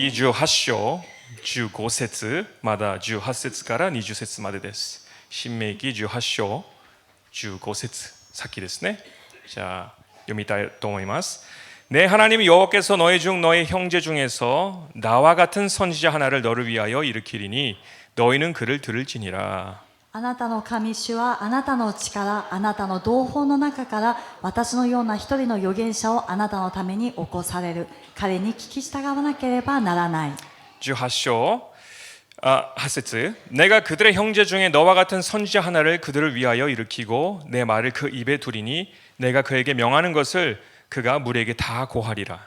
신명기 18章15節まだ18節から20節までです。新明記18章15節先ですね。じゃあ読みたいと思います。내 하나님 여호와께서 너희 중 너희 형제 중에서 나와 같은 선지자 하나를 너를 위하여 일으키리니 너희는 그를 들을지니라. あなたの神主はあなたのうちからあなたの同胞の中から私のような一人の預言者をあなたのために起こされる。彼に聞き従わなければならない。18절 하세츠 내가 그들의 형제 중에 너와 같은 선지자 하나를 그들을 위하여 일으키고 내 말을 그 입에 두리니 내가 그에게 명하는 것을 그가 무리에게 다 고하리라.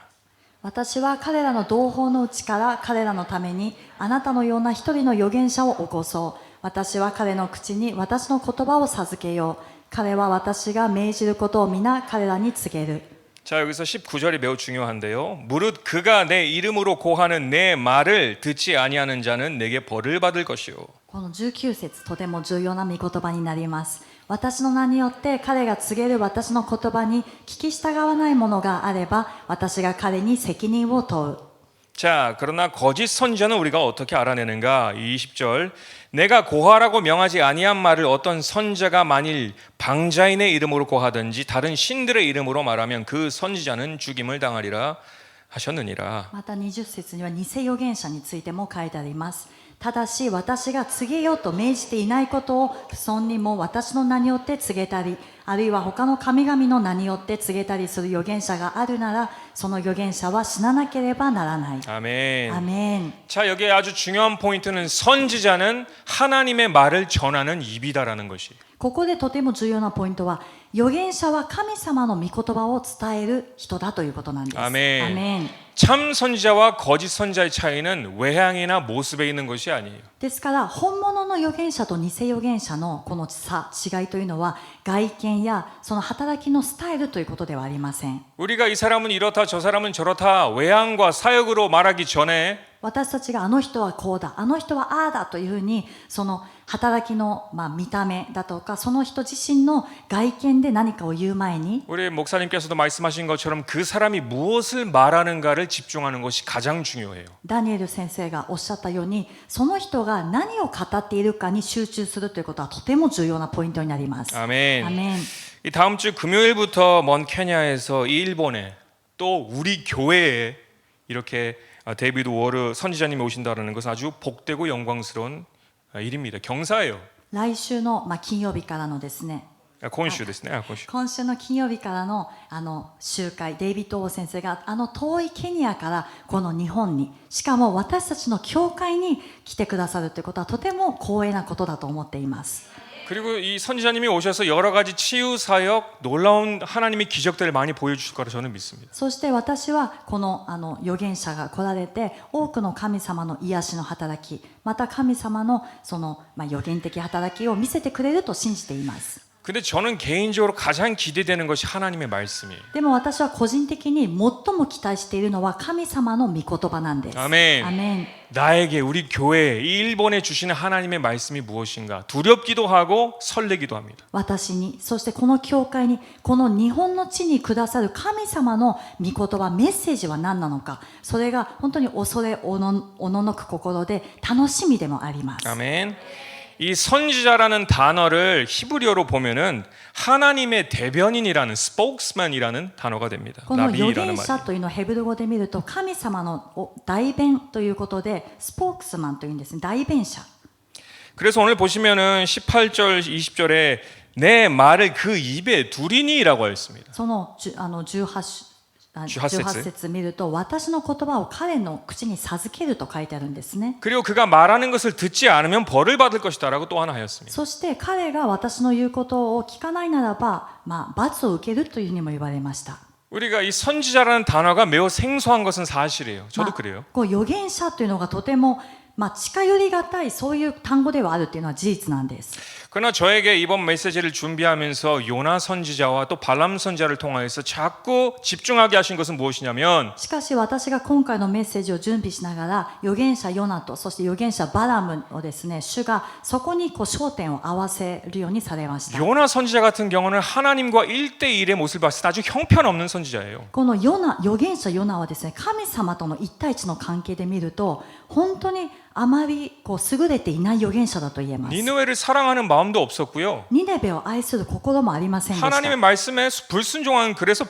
私は彼らの同胞のうちから彼らのためにあなたのような一人の預言者を起こそう。私は彼の口に私の言葉を授けよう。彼は私が命じることを皆彼らに告げる。 자, 여기서 19절이 매우 중요한데요. 무릇 그가 내 이름으로 고하는 내 말을 듣지 아니하는 자는 내게 벌을 받을 것이요. この19節とても重要な御言葉になります。私の名によって彼が告げる私の言葉に聞き従わないものがあれば私が彼に責任を問う。 자, 그러나 거짓 선지자는 우리가 어떻게 알아내는가? 20절 내가 고하라고 명하지 아니한 말을 어떤 선지자가 만일 방자인의 이름으로 고하든지 다른 신들의 이름으로 말하면 그 선지자는 죽임을 당하리라 하셨느니라. また20節には偽預言者についても書いてあります。ただし私が告げようと命じていないことを不尊にも私の名によって告げたりあるいは他の神々の名によって告げたりする預言者があるならその預言者は死ななければならない。 아멘. 아멘. 자, 여기에 아주 중요한 포인트는 선지자는 하나님의 말을 전하는 입이다라는 것이. ここでとても重要なポイントは預言者は神様の御言葉を伝える人だということなんです。 아멘. アメン。 참 선지자와 거짓 선지자의 차이는 외향이나 모습에 있는 것이 아니에요. ですから本物の預言者と偽預言者のこの違いというのは外見やその働きのスタイルということではありません。 우리가 이 사람은 이렇다 저 사람은 저렇다 외향과 사역으로 말하기 전에 私たちがあの人はこうだあの人はああだというふうにその働きの見た目だとかその人自身の外見で何かを言う前に 우리 목사님께서도 말씀하신 것처럼 그 사람이 무엇을 말하는가를 집중하는 것이 가장 중요해요. ダニエル先生がおっしゃったようにその人が何を語っているかに集中するということはとても重要なポイントになります。 아멘. アメン。 이 다음 주 금요일부터 먼 케냐에서 이 일본에 또 우리 교회에 이렇게 데이비드 워르 선지자님이 오신다는 것은 아주 복되고 영광스러운 일입니다. 경사예요. 来週の金曜日からのですね 今週ですね。今週。今週の金曜日からの集会デイビッド・オー先生が遠いケニアからこの日本にしかも私たちの教会に来てくださるということはとても光栄なことだと思っています。 그리고 이 선지자님이 오셔서 여러 가지 치유 사역, 놀라운 하나님의 기적들을 많이 보여주실 거라 저는 믿습니다. そして私はこの預言者が来られて多くの神様の癒しの働きまた神様のその預言的働きを見せてくれると信じています。 근데 저는 개인적으로 가장 기대되는 것이 하나님의 말씀이에요. でも私は個人的に最も期待しているのは神様の御言葉なんです。 아멘. アメン。 나에게 우리 교회 이 일본에 주시는 하나님의 말씀이 무엇인가 두렵기도 하고 설레기도 합니다. 私にそしてこの教会にこの日本の地にくださる神様の御言葉メッセージは何なのかそれが本当に恐れおののく心で楽しみでもあります。 아멘. 이 선지자라는 단어를 히브리어로 보면은 하나님의 대변인이라는 spokesman이라는 단어가 됩니다. この預 나비라는 言者 말. というのをヘブル語で見ると神様の代弁ということでスポークスマンというんですね。代弁者。 그래서 오늘 보시면은 18절 20절에 내 말을 그 입에 두리니라고 했습니다. その18節見ると私の言葉を彼の口に授けると書いてあるんですね。 그리고 그가 말하는 것을 듣지 않으면 벌을 받을 것이다라고 또 하나 하였습니다. そして彼が私の言うことを聞かないならば、罰を受けるというふうにも言われました。 우리가 이 선지자라는 단어가 매우 생소한 것은 사실이에요. 저도 그래요. こう預言者というのがとても近寄りがたいそういう単語ではあるというのは事実なんです。 그러나 저에게 이번 메시지를 준비하면서 요나 선지자와 또 발람 선지자를 통하여서 자꾸 집중하게 하신 것은 무엇이냐면 しかし私が今回のメッセージを準備しながら預言者ヨナとそして預言者バラムをですね、主がそこに焦点を合わせるようにされました。 요나 선지자 같은 경우는 하나님과 1대1의 모습을 봤을 때 아주 형편없는 선지자예요. この預言者ヨナはですね、神様との一対一の関係で見ると本当にあまり優れていない預言者だと言えます。 니느웨를 사랑하는 마음도 없었고요. ニネベを愛する心もありませんでした。 하나님의 말씀에 불순종한 그래서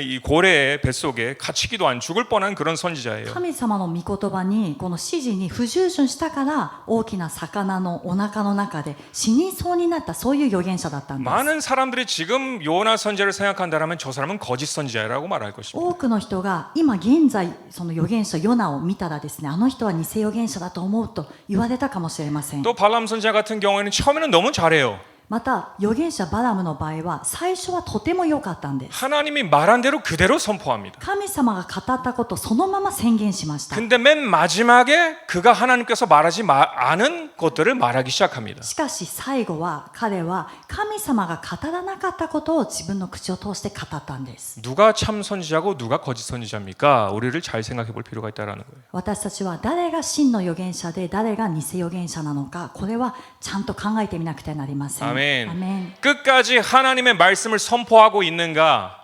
이 고래의 뱃속에 갇히기도 한 죽을 뻔한 그런 선지자예요. 神様の御言葉にこの指示に不従順したから大きな魚のお腹の中で死にそうになった、そういう預言者だったんです。 많은 사람들이 지금 요나 선지자를 생각한다면 저 사람은 거짓 선지자라고 말할 것입니다. 多くの人が今現在その預言者ヨナを見たらですね、あの人は偽預言者だと思うと言われたかもしれません。 또 발람 선지자 같은 경우에는 처음에는 너무 잘해요. また預言者バラムの場合は最初はとても良かったんです。 하나님이 말한 대로 그대로 선포합니다. 神様が語ったことをそのまま宣言しました。 근데 맨 마지막에 그가 하나님께서 말하지 않은 것들을 말하기 시작합니다. しかし最後は彼は神様が語らなかったことを自分の口を通して語ったんです。 누가 참 선지자고 누가 거짓 선지자입니까? 우리를 잘 생각해 볼 필요가 있다라는 거예요. 私たちは誰が真の預言者で誰が偽預言者なのか、これはちゃんと考えてみなくてはなりません。 아멘. アメン。 끝까지 하나님의 말씀을 선포하고 있는가?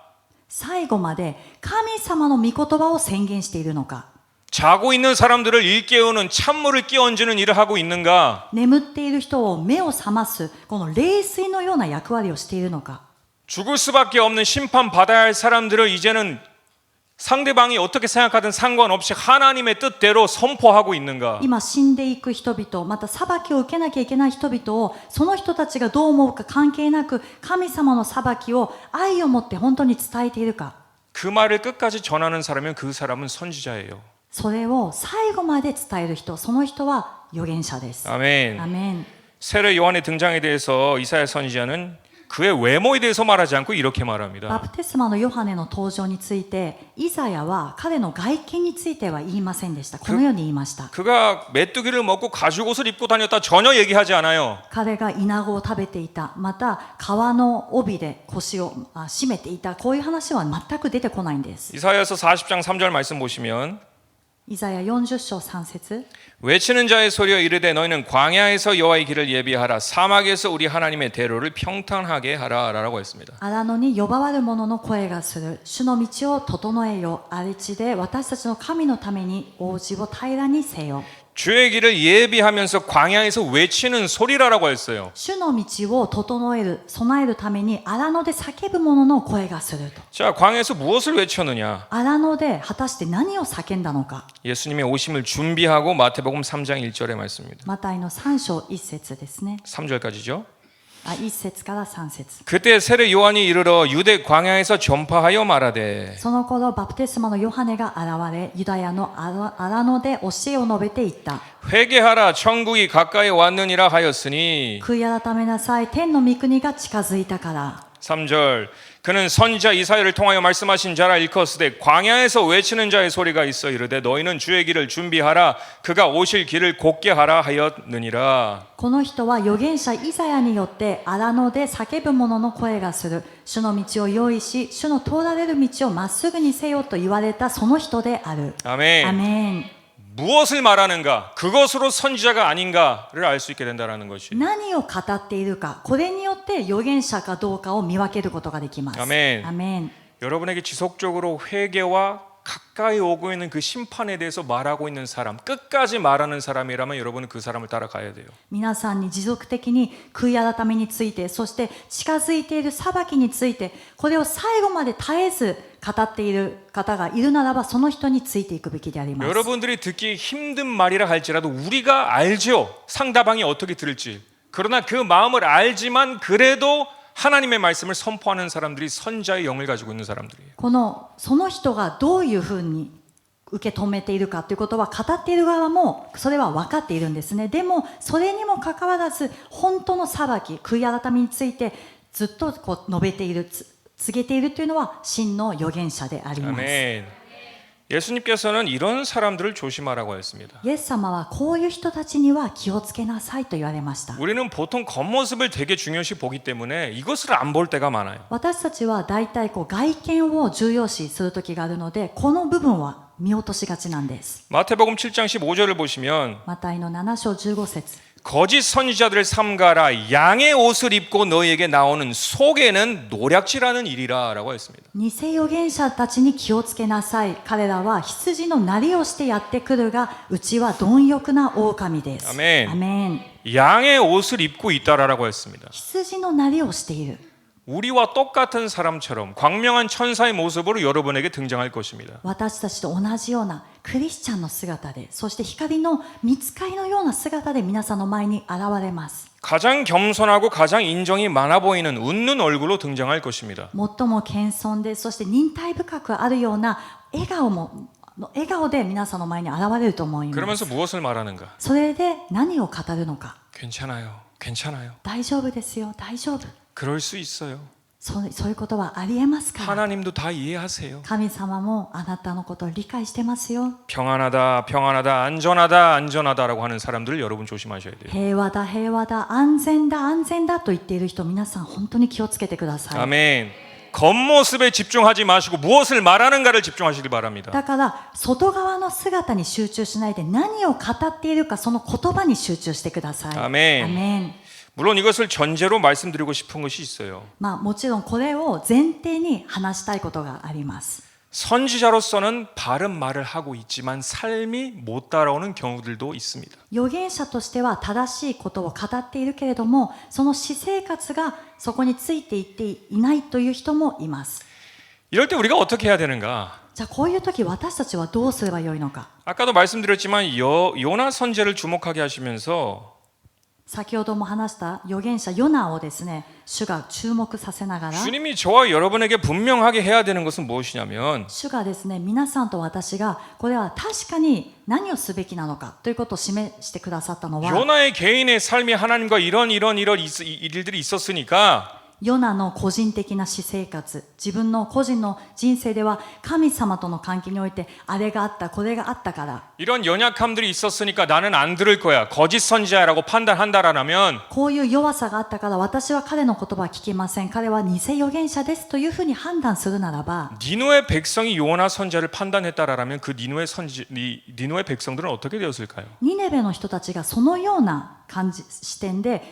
最後まで神様の御言葉を宣言しているのか、 자고 있는 사람들을 일깨우는 찬물을 끼얹는 일을 하고 있는가? 眠っている人を目を覚ますこの冷水のような役割をしているのか、 죽을 수밖에 없는 심판 받아야 할 사람들을 이제는 상대방이 어떻게 생각하든 상관없이 하나님의 뜻대로 선포하고 있는가? 今死んでいく人々、また裁きを受けなきゃいけない人々をその人たちがどう思うか関係なく神様の裁きを愛を持って本当に伝えているか、 그 말을 끝까지 전하는 사람이면 그 사람은 선지자예요. それを最後まで伝える人、その人は預言者です。 아멘. アメン。 세례 요한의 등장에 대해서 이사야 선지자는 그의 외모에 대해서 말하지 않고 이렇게 バ 말합니다. プテスマのヨハネの登場についてイザヤは彼の外見については言いませんでした。このように言いました。 그가 메뚜기를 먹고 가죽 옷을 입고 다녔다 전혀 얘기하지 않아요. 彼がイナゴを食べていた、また革の帯で腰を締めていた、こういう話は全く出てこないんです。 이사야서 40장 3절 말씀 보시면 イザヤ40章3節、 외치는 자의 소리여 이르되 너희는 광야에서 여호와의 길을 예비하라 사막에서 우리 하나님의 대로를 평탄하게 하라라고 했습니다. 荒野に呼ばわる者の声がする、主の道を整えよ、荒れ地で私たちの神のために王子を平らにせよ。 주의 길을 예비하면서 광야에서 외치는 소리라라고 했어요. 主の道を整える、備えるために荒野で叫ぶ者の声がすると。 자, 광야에서 무엇을 외쳤느냐? 荒野で果たして何を叫んだのか。 예수님의 오심을 준비하고 마태복음 3장 1절의 말씀입니다. マタイの3章1節ですね。 3절까지죠. 1節から3節。 그때 세례 요한이 이르러 유대 광야에서 전파하여 말하되 その頃バプテスマのヨハネが現れ、ユダヤの荒野で教えを述べていった。 회개하라 천국이 가까이 왔느니라 하였으니 悔い改めなさい、天の御国が近づいたから。 3절 그는 선지자 이사야를 통하여 말씀하신 자라 일컫으되 광야에서 외치는 자의 소리가 있어 이르되 너희는 주의 길을 준비하라 그가 오실 길을 곧게 하라 하였느니라. この人は預言者イザヤによって荒野で叫ぶ者の声がする、主の道を用意し主の通られる道をまっすぐにせよと言われたその人である。 아멘. アメン。 무엇을 말하는가 그것으로 선지자가 아닌가를 알 수 있게 된다는 것이. 何を語っているか、これによって預言者かどうかを見分けることができます。アメン。アメン。 여러분에게 지속적으로 회개와 가까이 오고 있는 그 심판에 대해서 말하고 있는 사람, 끝까지 말하는 사람이라면 여러분은 그 사람을 따라가야 돼요. 皆さんに持続的に悔い改めについて、そして近づいている裁きについて、これを最後まで絶えず語っている方がいるならば、その人についていくべきであります。 여러분들이 듣기 힘든 말이라 할지라도 우리가 알죠. 상대방이 어떻게 들을지. 그러나 그 마음을 알지만 그래도 하나님의 말씀을 선포하는 사람들이 선자의 영을 가지고 있는 사람들이에요. その人がどういうふうに受け止めているかということは語っている側もそれは分かっているんですね。でもそれにもかかわらず本当の裁き、悔い改めについてずっと述べている、告げているというのは真の預言者であります。 아멘. 예수님께서는 이런 사람들을 조심하라고 했습니다. イエス様はこういう人たちには気をつけなさいと言われました。 우리는 보통 겉모습을 되게 중요시 보기 때문에 이것을 안 볼 때가 많아요. 私たちは大体外見を重要視する時があるので、この部分は見落としがちなんです。 마태복음 7장 15절을 보시면 マタイの7章15節 거짓 선지자들을 삼가라 양의 옷을 입고 너희에게 나오는 속에는 노략질하는 일이라 라고 했습니다. 偽預言者たちに気をつけなさい。彼らは羊のなりをしてやってくるが、うちは貪欲な狼です。アメン。アメン。 양의 옷을 입고 있다라고 했습니다. 羊のなりをしている。 우리와 똑같은 사람처럼 광명한 천사의 모습으로 여러분에게 등장할 것입니다. 私たちと同じようなクリスチャンの姿で、そして光の御使いのような姿で皆さんの前に現れます。 가장 겸손하고 가장 인정이 많아 보이는 웃는 얼굴로 등장할 것입니다. 最も謙遜で、そして忍耐深くあるような笑顔で皆さんの前に現れると思います。 그러면서 무엇을 말하는가? それで何を語るのか。 괜찮아요. 괜찮아요. 大丈夫ですよ、大丈夫。 그럴 수 있어요. そういうことはありえますから。 하나님도 다 이해하세요. 神様もあなたのことを理解してますよ。 평안하다, 평안하다, 안전하다, 안전하다라고 하는 사람들을 여러분 조심하셔야 돼요. 平和だ、平和だ、安全だ、安全だと言っている人、皆さん本当に気をつけてください。 아멘. 겉모습에 집중하지 마시고 무엇을 말하는가를 집중하시길 바랍니다. だから外側の姿に集中しないで、何を語っているかその言葉に集中してください。アメン。アメン。 물론 이것을 전제로 말씀드리고 싶은 것이 있어요. もちろんこれを前提に話したいことがあります。 선지자로서는 바른 말을 하고 있지만 삶이 못 따라오는 경우들도 있습니다. 預言者としては正しいことを語っているけれども、その私生活がそこについていっていないという人もいます。 이럴 때 우리가 어떻게 해야 되는가? じゃあこういう時私たちはどうすればよいのか。 아까도 말씀드렸지만 요나 선지자를 주목하게 하시면서 先ほども話した預言者ヨナをですね、主が注目させながら、 주님이 저와 여러분에게 분명하게 해야 되는 것은 무엇이냐면 主がですね、皆さんと私がこれは確かに何をすべきなのかということを示してくださったのは、 요나의 개인의 삶이 하나님과 이런 일들이 있었으니까 ヨナの個人的な私生活、自分の個人の人生では神様との関係においてあれがあった、これがあったから、 이런 연약함들이 있었으니까 나는 안 들을 거야. 거짓 선지자라고 판단한다라면 こういう弱さがあったから私は彼の言葉は聞きません、彼は偽預言者ですというふうに判断するならば、 니누의 백성이 요나 선지자를 판단했다라면 그 니누의 백성들은 어떻게 되었을까요? ニネベの人たちがそのような視点で、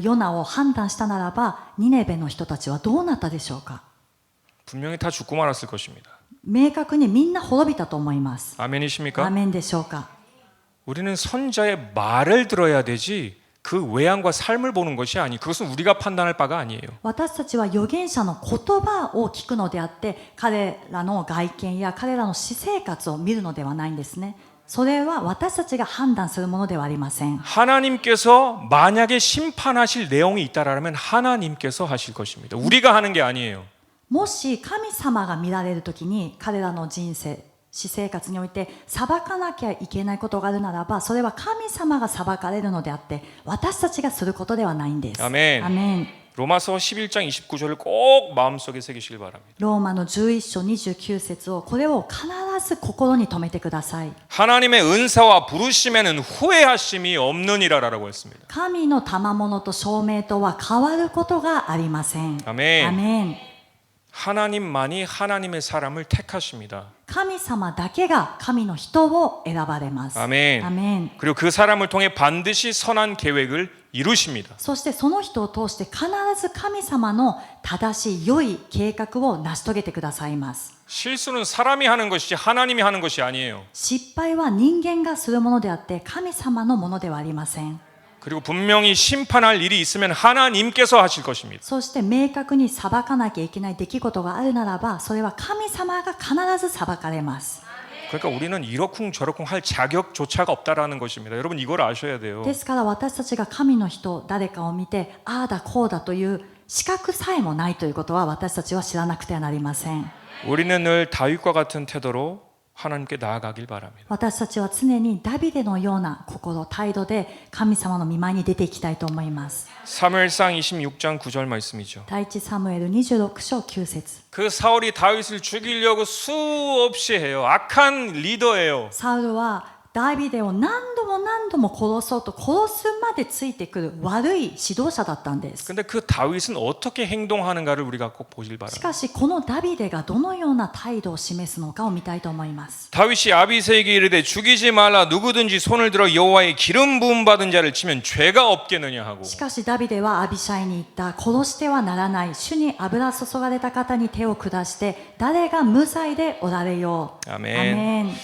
ヨナを判断したならば、ニネベの人たちはどうなったでしょうか。 분명히 다 죽고 말았을 것입니다. 明確にみんな滅びたと思います。 아멘이십니까? アメンでしょうか。 우리는 선자의 말을 들어야 되지 그 외양과 삶을 보는 것이 아니. 그것은 우리가 판단할 바가 아니에요. 私たちは預言者の言葉を聞くのであって、彼らの外見や彼らの私生活を見るのではないんですね。それは私たちが判断するものではありません。 하나님께서 만약에 심판하실 내용이 있다라면 하나님께서 하실 것입니다. 우리가 하는 게 아니에요. もし神様が見られるときに彼らの人生、私生活において裁かなきゃいけないことがあるならば、それは神様が裁かれるのであって私たちがすることではないんです。 아멘. アメン。 로마서 11장 29절을 꼭 마음속에 새기시길 바랍니다. ローマの11章29節を、これを必ず心に留めてください。 하나님의 은사와 부르심에는 후회하심이 없느니라라고 했습니다. 神の賜物と証明とは変わることがありません。 아멘. アメン。 하나님만이 하나님의 사람을 택하십니다. 神様だけが神の人を選ばれます。 아멘. アメン。 그리고 그 사람을 통해 반드시 선한 계획을 이루십니다. そしてその人を通して必ず神様の正しい良い計画を成し遂げてくださいます。 실수는 사람이 하는 것이지 하나님이 하는 것이 아니에요. 失敗は人間がするものであって神様のものではありません。 그리고 분명히 심판할 일이 있으면 하나님께서 하실 것입니다. そして明確に裁かなきゃいけない出来事があるならば、それは神様が必ず裁かれます。 그러니까 우리는 이러쿵저러쿵 할 자격조차가 없다라는 것입니다. 여러분 이걸 아셔야 돼요. ですから私たちが神の人、誰かを見てああだこうだという資格さえもないということは私たちは知らなくてはなりません。 우리는 늘 다윗과 같은 태도로 하나님께 나아가길 바랍니다. 私たちは常にダビデのような心、態度で神様の御前に出ていきたいと思います。 사무엘상 26장 9절 말씀이죠. 第一サムエル26章9節 그 사울이 다윗을 죽이려고 수없이 해요. 악한 리더예요. サウルはダビデを何度も何度も殺そうと殺すまでついてくる悪い指導者だったんです。 근데 그 다윗은 어떻게 행동하는가를 우리가 꼭 보길 し 바랍니다. かしこのダビデがどのような態度を示すのかを見たいと思います。 다윗이 아비새에게 이르되 죽이지 말라 누구든지 손을 들어 여호와의 기름 부음 받은 자를 치면 죄가 없겠느냐 하고 しかしダビデはアビシャイに言った。殺してはならない。主に油注がれた方に手を下して誰が無罪でおられよう。 아멘. アメン。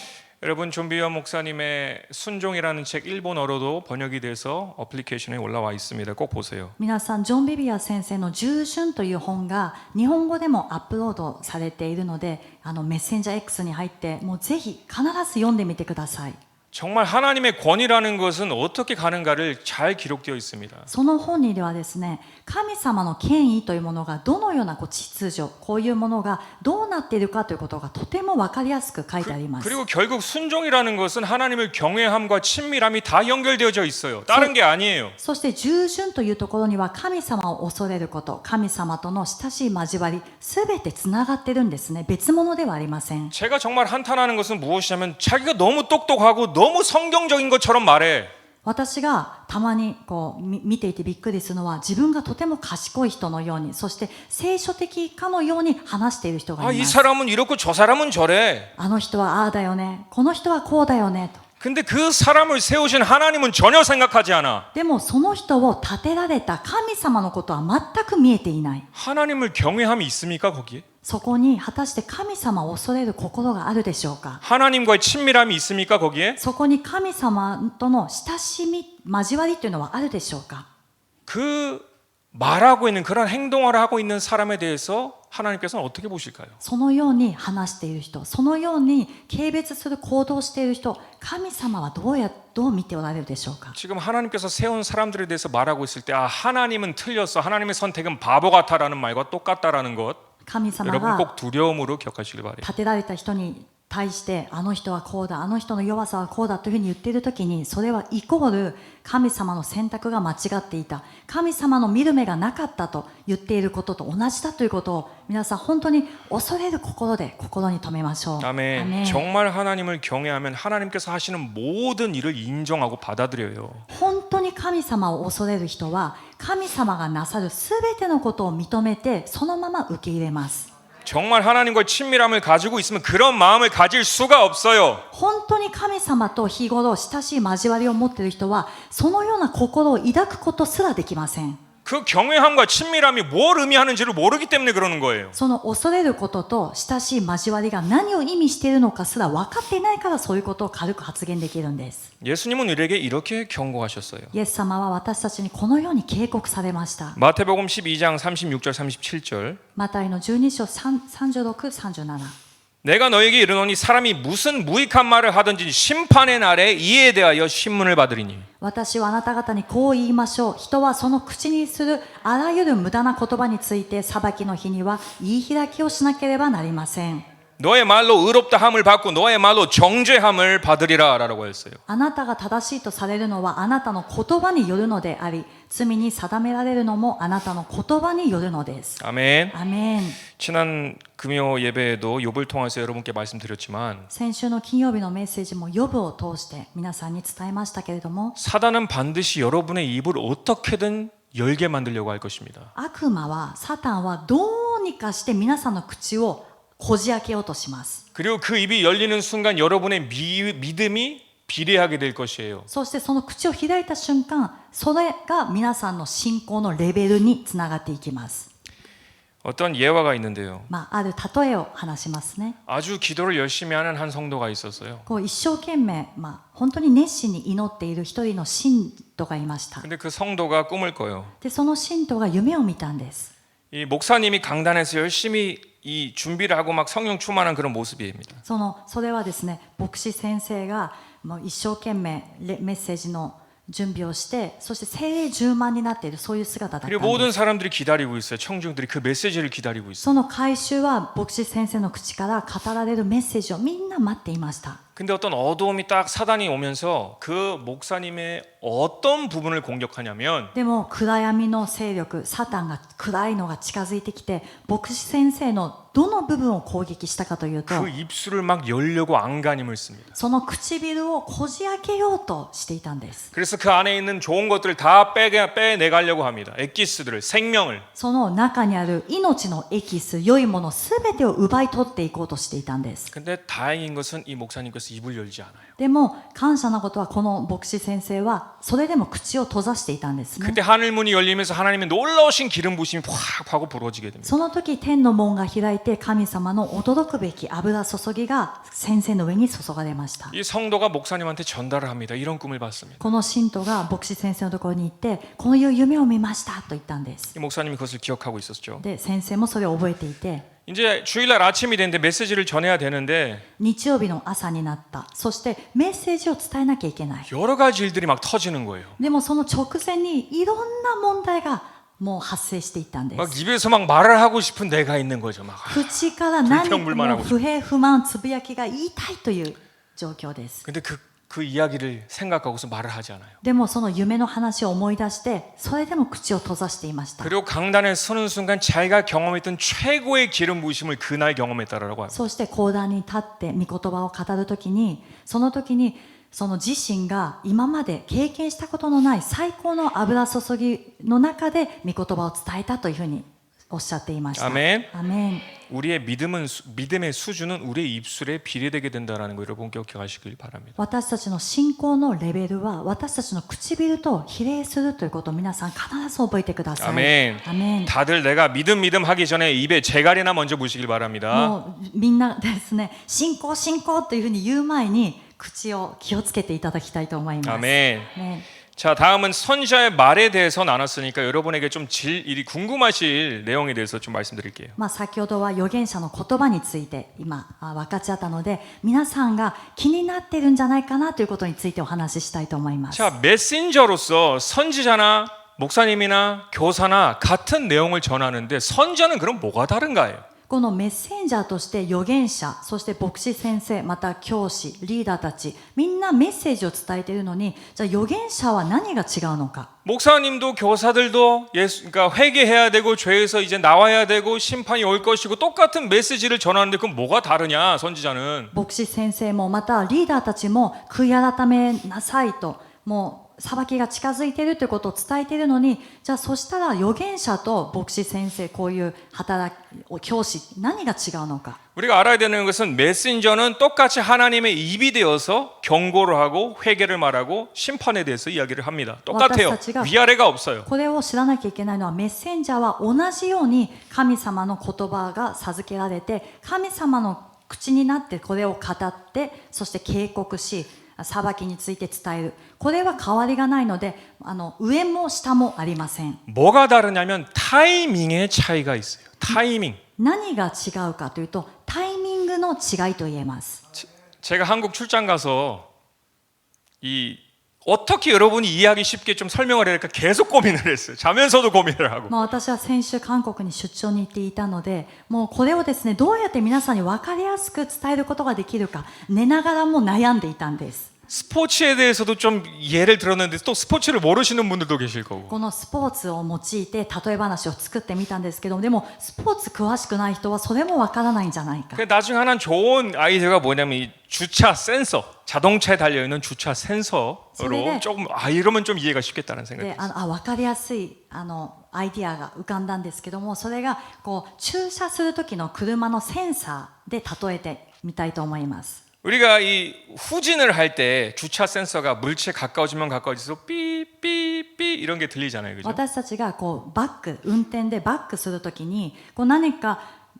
여러분 존비와 목사님의 순종이라는 책 일본어로도 번역이 돼서 어플리케이션에 올라와 있습니다. 꼭 보세요. 皆さんジョン・ビビア先生の従順という本が日本語でもアップロードされているのでメッセンジャー X に入ってもうぜひ必ず読んでみてください。 정말 하나님의 권위라는 것은 어떻게 가는가를 잘 기록되어 있습니다. その本にではですね、神様の権威というものがどのような秩序、こういうものがどうなっているかということがとても分かりやすく書いてあります。 그리고 결국 순종이라는 것은 하나님을 경외함과 친밀함이 다 연결되어져 있어요. 다른 게 아니에요. そして従順というところには神様を恐れること、神様との親しい交わり、すべてつながってるんですね。別物ではありません。 제가 정말 한탄하는 것은 무엇이냐면 자기가 너무 똑똑하고 너무 성경적인 것처럼 말해. 私がたまにこう見ていてびっくりするのは自分がとても賢い人のように、そして聖書的かのように話している人が 아, い 이 ます。 사람은 이렇고 저 사람은 저래. あの人はああだよね、この人はこうだよねと。 근데 그 사람을 세우신 하나님은 전혀 생각하지 않아. でもその人を立てられた神様のことは全く見えていない。 하나님을 경외함이 있습니까 거기에? そこに果たして神様を恐れる心があるでしょうか。 하나님과의 친밀함이 있습니까 거기에? そこに神様との親しみ、交わりというのはあるでしょうか。 그 말하고 있는 그런 행동을 하고 있는 사람에 대해서 하나님께서는 어떻게 보실까요? そのように話している人、そのように軽蔑する行動をしている人、神様はどう見ておられるでしょうか。 지금 하나님께서 세운 사람들에 대해서 말하고 있을 때 아, 하나님은 틀렸어. 하나님의 선택은 바보 같아라는 말과 똑같다라는 것 神様 여러분 が 꼭 두려움으로 기억하시길 바래요. 立てられた人に対してあの人はこうだ、あの人の弱さはこうだというふうに言っているときに、それはイコール神様の選択が間違っていた、神様の見る目がなかったと言っていることと同じだということを皆さん本当に恐れる心で心に留めましょう。 아멘. アメン。 정말 하나님을 경외하면 하나님께서 하시는 모든 일을 인정하고 받아들여요. 本当に神様を恐れる人は神様がなさるすべてのことを認めてそのまま受け入れます。 정말 하나님과의 친밀함을 가지고 있으면 그런 마음을 가질 수가 없어요. 本当に神様と日頃親しい交わりを持っている人はそのような心を抱くことすらできません。 그 경외함과 친밀함이 뭘 의미하는지를 모르기 때문에 그러는 거예요. その恐れることと親しい交わりが何を意味しているのかすら分かっていないからそういうことを軽く発言できるんです。 예수님은 우리에게 이렇게 경고하셨어요. イエス様は私たちにこのように警告されました。 마태복음 12장 36절 37절 マタイの12章36、37。 내가 너에게 이르노니 사람이 무슨 무익한 말을 하든지 심판의 날에 이에 대하여 신문을 받으리니 私はあなた方にこう言いましょう。人はその口にするあらゆる無駄な言葉について裁きの日には言い開きをしなければなりません。 너의 말로 의롭다 함을 받고 너의 말로 정죄함을 받으리라 라고 했어요. あなたが正しいとされるのはあなたの言葉によるのであり、罪に定められるのもあなたの言葉によるのです。 아멘. アメン。 지난 금요 예배에도 욥을 통해서 여러분께 말씀드렸지만 先週の金曜日のメッセージもヨブを通して皆さんに伝えましたけれども、 사단은 반드시 여러분의 입을 어떻게든 열게 만들려고 할 것입니다. 悪魔はサタンはどうにかして皆さんの口をこじ開けようとします。 그리고 그 입이 열리는 순간 여러분의 믿음이 비례하게 될 것이에요. そしてその口を開いた瞬間、それが皆さんの信仰のレベルにつながっていきます。 어떤 예화가 있는데요. ある例えを話しますね。 아주 기도를 열심히 하는 한 성도가 있었어요. こう一生懸命、本当に熱心に祈っている一人の信徒がいました。 근데 그 성도가 꿈을 꿔요. で、その信徒が夢を見たんです。 이 목사님이 강단에서 열심히 이 준비를 하고 막 성령 충만한 그런 모습입니다. それはですね、牧師先生がもう一生懸命メッセージの準備をして、そして精霊10万になっている、そういう姿だったん 그리고 で 모든 す。 사람들이 기다리고 있어요. 청중들이 그 메시지를 기다리고 있어요. その回収は牧師先生の口から語られるメッセージをみんな待っていました。 근데 어떤 어두움이 딱 사단이 오면서 그 목사님의 어떤 부분을 공격하냐면 でも暗闇の勢力、サタンが暗いのが近づいてきて、牧師先生のどの部分を攻撃したかというと、 그 입술을 막 열려고 안간힘을 씁니다. その唇をこじ開けようとしていたんです。 그래서 그 안에 있는 좋은 것들을 다 빼내가려고 합니다. 엑기스들을, 생명을. その中にある命のエキス、良いものすべてを奪い取っていこうとしていたんです。 근데 다행인 것은 이 목사님께서 입을 열지 않아요. でも感謝なことは、この牧師先生はそれでも口を閉ざしていたんですね。 그때 하늘 문이 열리면서 하나님의 놀라우신 기름 부심이 확 하고 부러지게 됩니다. その時天の門が開いて、神様の驚くべき油注ぎが先生の上に注がれました。 이 성도가 목사님한테 전달을 합니다. 이런 꿈을 봤습니다. この信徒が牧師先生のところに行って、こういう夢を見ましたと言ったんです。 이 목사님이 그것을 기억하고 있었죠. で先生もそれを覚えていて、 이제 주일날 아침이 됐는데 메시지를 전해야 되는데 日曜日の朝になった。そしてメッセージを伝えなきゃいけない。 여러 가지 일들이 막 터지는 거예요. でもその直前にいろんな問題がもう発生していったんで 막 す。 입에서 막 말을 하고 싶은 내가 있는 거죠. 막 口から何か 불평불만하고 も不平不満つぶやきが言いたいという状況です。 근데 그 이야기를 생각하고서 말을 하지 않아요. でもその夢の話を思い出して、それでも口を閉ざしていました。 그리고 강단에 서는 순간 자기가 경험했던 최고의 기름 부으심을 그날 경험했다라고 합니다. そして講談に立って御言葉を語るときに、その時にその自身が今まで経験したことのない最高の油注ぎの中で御言葉を伝えたというふうにおっしゃっていました。 아멘. アメン。 우리의 믿음의 수준은 우리의 입술에 비례되게 된다라는 거 여러분 기억하시길 바랍니다. 私たちの信仰のレベルは私たちの唇と比例するということを皆さん必ず覚えてください。 아멘. アメン。 다들 내가 믿음 하기 전에 입에 제갈이나 먼저 부시길 바랍니다. もうみんなですね、信仰信仰というふうに言う前に口を気をつけていただきたいと思います。 아멘. ね、 자, 다음은 선지자의 말에 대해서 나눴으니까 여러분에게 좀 일이 궁금하실 내용에 대해서 좀 말씀드릴게요. 先ほどは預言者の言葉について今分かち合ったので、皆さんが気になっているんじゃないかなということについてお話ししたいと思います。 자, 메신저로서 선지자나 목사님이나 교사나 같은 내용을 전하는데 선지자는 그럼 뭐가 다른가요? このメッセンジャーとして預言者、そして牧師先生、また教師、リーダーたち、みんなメッセージを伝えているのに、じゃあ預言者は何が違うのか。 목사님도 교사들도 그러니까 회개해야 되고 죄에서 이제 나와야 되고 심판이 올 것이고 똑같은 메시지를 전하는데 그럼 뭐가 다르냐 선지자는. 牧師先生もまたリーダーたちも悔い改めなさいと、もう裁きが近づいているということを伝えているのに、じゃあそしたら預言者と牧師先生、こういう教師、何が違うのか。 우리가 알아야 되는 것은 메신저는 똑같이 하나님의 입이 되어서 경고를 하고 회개를 말하고 심판에 대해서 이야기를 합니다. 똑같아요. 위아래가 없어요. これを知らなきゃいけないのは、メッセンジャーは同じように神様の言葉が授けられて、神様の口になってこれを語って、そして警告し、裁きについて伝える。これは変わりがないので、上も下もありません。 뭐가 다르냐면 타이밍의 차이가 있어요. 타이밍. 何が違うかというと、タイミングの違いと言えます。 제가 한국 출장 가서 어떻게 여러분이 이해하기 쉽게 좀 설명을 해야 될까 계속 고민을 했어요. 자면서도 고민을 하고. 私は先週韓国に出張に行っていたので、もうこれをですね、どうやって皆さんに分かりやすく伝えることができるか、寝ながらも悩んでいたんです。 스포츠에 대해서도 좀 예를 들었는데 또 스포츠를 모르시는 분들도 계실 거고. このスポーツを用いて例え話を作ってみたんですけど、でもスポーツ詳しくない人はそれもわからないんじゃないか。 나중에 하나 좋은 아이디어가 뭐냐면 이 주차 센서, 자동차에 달려 있는 주차 센서로 조금 이러면 좀 이해가 쉽겠다는 생각이 들어요. 分かりやすいアイディアが浮かんだんですけども、それがこう駐車する時の車のセンサーで例えてみたいと思います。 우리가 이 후진을 할 때 주차 센서가 물체에 가까워지면 가까워질수록 삐삐삐 이런 게 들리잖아요, 그죠? 私たちがこう運転でバックするときに、こう何か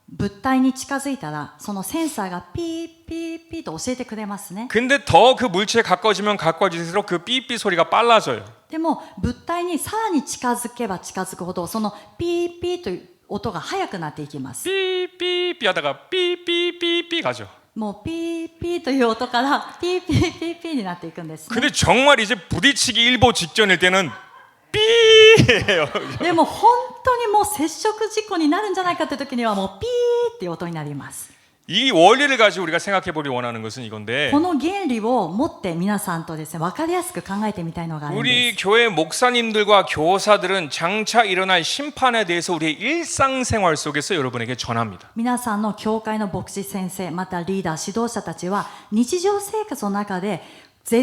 物体に近づいたら、そのセンサーがピーピーピーと教えてくれますね。 근데 더 그 물체에 가까워지면 가까워질수록 그 삐삐 소리가 빨라져요. でも物体にさらに近づけば近づくほど、そのピーピーという音が速くなっていきます。 삐삐삐 하다가 삐삐삐삐 가죠. もうピーピーという音からピーピーピーピーになっていくんですね。 근데 정말 이제 부딪히기 일보 직전일 때는 삐예요. でも本当にもう接触事故になるんじゃないかという時にはもうピーっていう音になります。 이 원리를 가지고 우리가 생각해 보려 원하는 것은 이건데 この原理を持って皆さんとですね分かりやすく考えてみたいのがあるんです。 우리 교회 목사님들과 교사들은 장차 일어날 심판에 대해서 우리의 일상생활 속에서 여러분에게 전합니다. 皆さんの教会の牧師先生またリーダー指導者たちは日常生活の中で必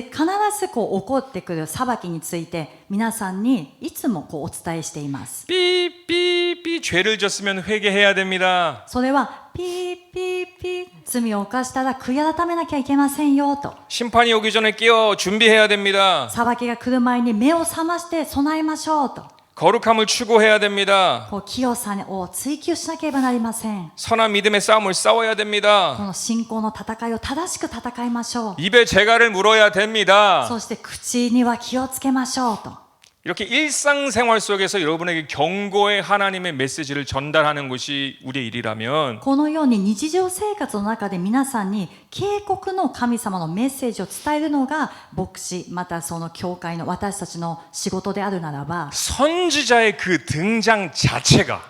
ず起こってくる裁きについて皆さんにいつもお伝えしています。 삐삐삐 죄를 졌으면 회개해야 됩니다. それはピーピーピー罪を犯したら悔い改めなきゃいけませんよと。 심판이 오기 전에 깨어 준비해야 됩니다. 裁きが来る前に目を覚まして備えましょうと。 거룩함을 추구해야 됩니다. 清さを追求しなければなりません。 선한 믿음의 싸움을 싸워야 こ 됩니다. の信仰の戦いを正しく戦いましょう。 입에 재갈을 물어야 됩니다. そして口には気をつけましょうと。 이렇게 일상생활 속에서 여러분에게 경고의 하나님의 메시지를 전달하는 것이 우리의 일이라면 このように日常生活の中で皆さんに警告の神様のメッセージを伝えるのが牧師またその教会の私たちの仕事であるならば、 선지자의 그 등장 자체가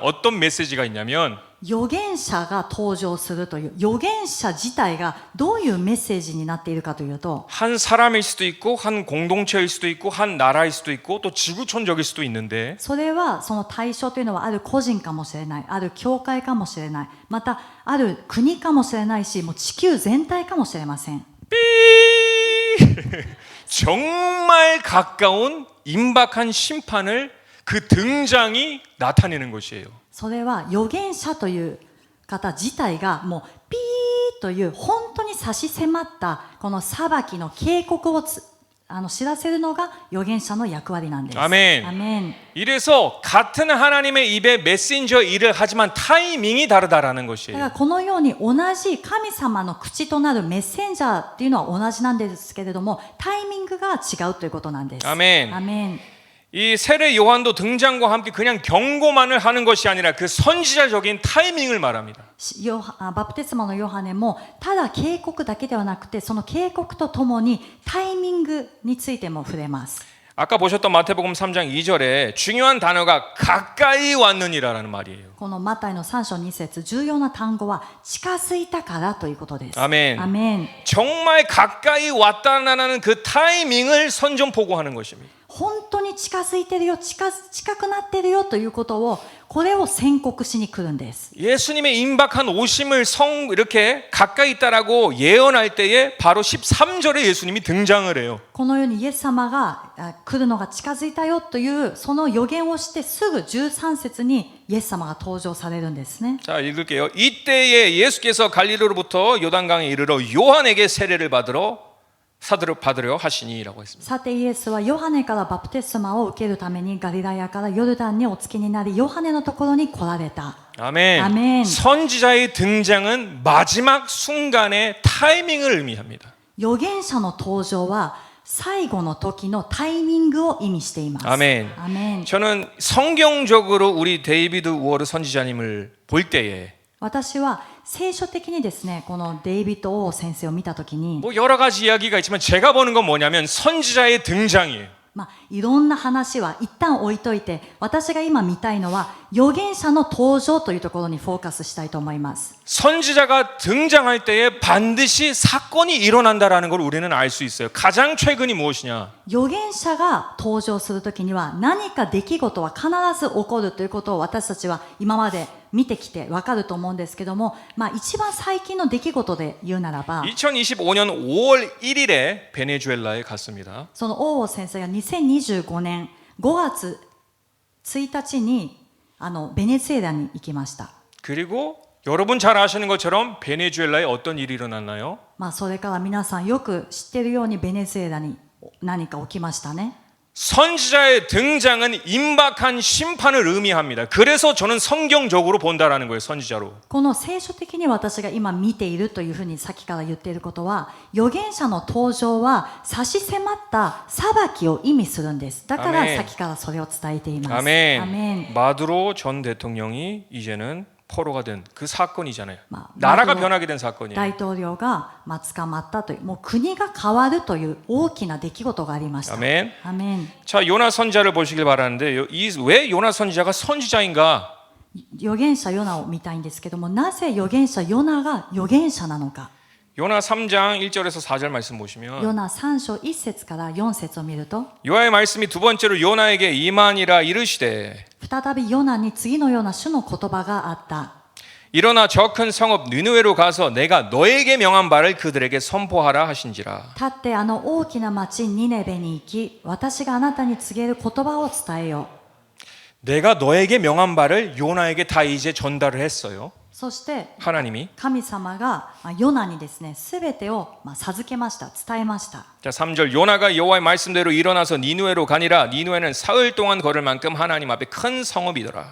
어떤 메시지가 있냐면 預言者が登場するという預言者自体がどういうメッセージになっているかというと、 한 사람일 수도 있고 한 공동체일 수도 있고 한 나라일 수도 있고 또 지구촌적일 수도 있는데 それはその対象というのはある個人かもしれない、ある教会かもしれない、またある国かもしれないし、もう地球全体かもしれません。 정말 가까운 임박한 심판을 그 등장이 나타내는 것이에요. それは預言者という方自体がもうピーという本当に差し迫ったこの裁きの警告を知らせるのが預言者の役割なんです。 아멘. アメン。 이래서 같은 하나님의 입에 메신저 일을 하지만 타이밍이 다르다라는 だか 것이에요. らこのように同じ神様の口となるメッセンジャーっていうのは同じなんですけれども、タイミングが違うということなんです。 아멘. アメン。 이 세례 요한도 등장과 함께 그냥 경고만을 하는 것이 아니라 그 선지자적인 타이밍을 말합니다. バプテスマのヨハネもただ警告だけではなくてその警告とともにタイミングについても触れます。 아까 보셨던 마태복음 3장 2절에 중요한 단어가 가까이 왔느니라라는 말이에요. このマタイの3章2節重要な単語は近づいたからということです。 아멘. アメン。 정말 가까이 왔다라는 그 타이밍을 선전포고하는 것입니다. 本当に近づいてるよ、近くなってるよということをこれを宣告しに来るんです。 예수님의 임박한 오심을 이렇게 가까이 있다라고 예언할 때에 바로 13절에 예수님이 등장을 해요. このようにイエス様が来るのが近づいたよというその予言をしてすぐ13節にイエス様が登場されるんですね。 자, 읽을게요. 이때에 예수께서 갈릴리로부터 요단강에 이르러 요한에게 세례를 받으러 하시니라고 했습니다. さてイエスはヨハネからバプテスマを受けるためにガリラヤからヨルダンにお付けになりヨハネのところに来られた。 아멘. 아멘. 선지자의 등장은 마지막 순간의 타이밍을 의미합니다. 預言者の登場は最後の時のタイミングを意味しています。 아멘. アメン。 저는 성경적으로 우리 데이비드 우어르 선지자님을 볼 때에 私は聖書的にですねこのデイビッド・オー先生を見たときに、 뭐 여러 가지 이야기가 있지만 제가 보는 건 뭐냐면 선지자의 등장이에요. いろんな話は一旦置いといて私が今見たいのは預言者の登場というところにフォーカスしたいと思います。 선지자가 등장할 때에 반드시 사건이 일어난다라는 걸 우리는 알 수 있어요. 가장 최근이 무엇이냐? 預言者が登場するときには何か出来事は必ず起こるということを私たちは今まで見てきて分かると思うんですけども、一番最近の出来事で言うならば 2025년 5월 1일에 베네수엘라에 갔습니다. そのオー先生が2025年5月1日にベネズエラに行きました。 그리고 여러분 잘 아시는 것처럼 베네수엘라에 어떤 일이 일어났나요? それから皆さんよく知っているようにベネズエラに何か起きましたね。 선지자의 등장은 임박한 심판을 의미합니다. 그래서 저는 성경적으로 본다라는 거예요. 선지자로. この聖書的に私が今見ているというふうにさっきから言っていることは預言者の登場は差し迫った裁きを意味するんです。だからさっきからそれを伝えています。 아멘. アメン。 마두로 전 대통령이 이제는 포로가 된 그 사건이잖아요. 마- 나라가 마도- 변하게 된 사건이에요. 大統領が捕まったという、もう国が変わるという大きな出来事がありました。 아멘. アメン。 자, 요나 선지자를 보시길 바라는데 왜 요나 선지자가 선지자인가? 預言者ヨナを見たいんですけども、なぜ預言者ヨナが預言者なのか。 요나 3장 1절에서 4절 말씀 보시면 ヨナ3章1節から4節を見ると、 여호와의 말씀이 두 번째로 요나에게 임하니라 이르시되 再びヨナに次のような主の言葉があった。 일어나 저 큰 성읍 느느웨로 가서 내가 너에게 명한 바를 그들에게 선포하라 하신지라. 立ってあの大きな町ニネベに行き、私があなたに告げる言葉を伝えよ。 내가 너에게 명한 바를 요나에게 다 이제 전달을 했어요. そして 하나님이. 神様がヨナにですね、すべてを授けました、伝えました。 자, 3절 요나가 여호와의 말씀대로 일어나서 니누에로 가니라. 니누에는 사흘 동안 걸을 만큼 하나님 앞에 큰 성읍이더라.